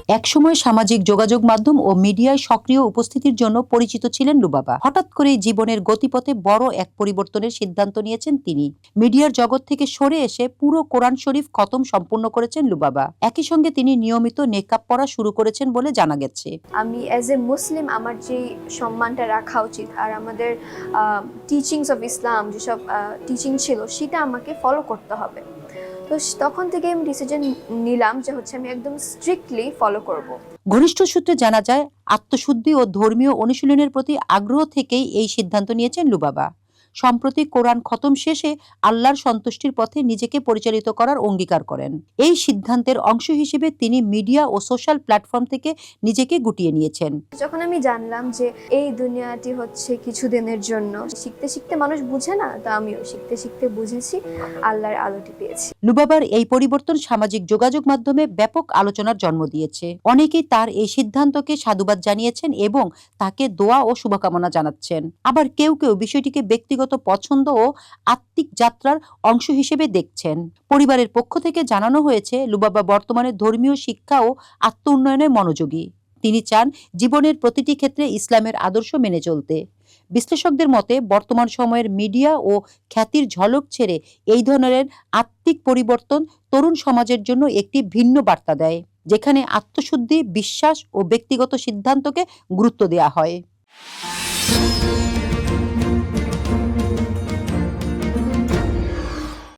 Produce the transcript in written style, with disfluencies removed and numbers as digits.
একসময় সামাজিক যোগাযোগ মাধ্যম ও মিডিয়ায় সক্রিয় উপস্থিতির জন্য পরিচিত ছিলেন লুবাবা। হঠাৎ করেই জীবনের গতিপথে বড় এক পরিবর্তনের সিদ্ধান্ত নিয়েছেন তিনি। মিডিয়ার জগৎ থেকে সরে এসে পুরো কোরআন শরীফ খতম সম্পূর্ণ করেছেন লুবাবা। একই সঙ্গে তিনি নিয়মিত নেকাব পরা শুরু করেছেন বলে জানা গেছে। আমি অ্যাজ এ মুসলিম আমার যে সম্মানটা রাখা উচিত আর আমাদের টিচিংস অফ ইসলাম যেসব টিচিং ছিল সেটা আমাকে ফলো করতে হবে। তো তখন থেকে আমি ডিসিশন নিলাম যে আমি একদম স্ট্রিক্টলি ফলো করব। ঘনিষ্ঠ সূত্রে জানা যায়, আত্মশুদ্ধি ও ধর্মীয় অনুশীলনের প্রতি আগ্রহ থেকেই এই সিদ্ধান্ত নিয়েছেন লুবাবা। সম্প্রতি কোরআন খতম শেষে আল্লাহর সন্তুষ্টির পথে নিজেকে পরিচালিত করার অঙ্গীকার করেন। এই সিদ্ধান্তের অংশ হিসেবে তিনি মিডিয়া ও সোশ্যাল প্ল্যাটফর্ম থেকে নিজেকে গুটিয়ে নিয়েছেন। যখন আমি জানলাম যে এই দুনিয়াটি কিছুদিনের জন্য, শিখতে শিখতে মানুষ বুঝে না, তো আমিও শিখতে শিখতে বুঝেছি, আল্লাহর আলোটি পেয়েছি। লুবাবার এই পরিবর্তন সামাজিক যোগাযোগ মাধ্যমে ব্যাপক আলোচনার জন্ম দিয়েছে। অনেকেই তার এই সিদ্ধান্তকে সাধুবাদ জানিয়েছেন এবং তাকে দোয়া ও শুভকামনা জানাচ্ছেন। আবার কেউ কেউ বিষয়টিকে ব্যক্তিগত পছন্দ ও আত্মিক যাত্রার অংশ হিসেবে দেখছেন। পরিবারের পক্ষ থেকে জানানো হয়েছে, লুবাবা বর্তমানে ধর্মীয় শিক্ষা ও আত্ম উন্নয়নে মনোযোগী। তিনি চান জীবনের প্রতিটি ক্ষেত্রে ইসলামের আদর্শ মেনে চলতে। বিশ্লেষকদের মতে, বর্তমান সময়ের মিডিয়া ও খ্যাতির ঝলক ছেড়ে এই ধরনের আত্মিক পরিবর্তন তরুণ সমাজের জন্য একটি ভিন্ন বার্তা দেয়, যেখানে আত্মশুদ্ধি, বিশ্বাস ও ব্যক্তিগত সিদ্ধান্তকে গুরুত্ব দেওয়া হয়।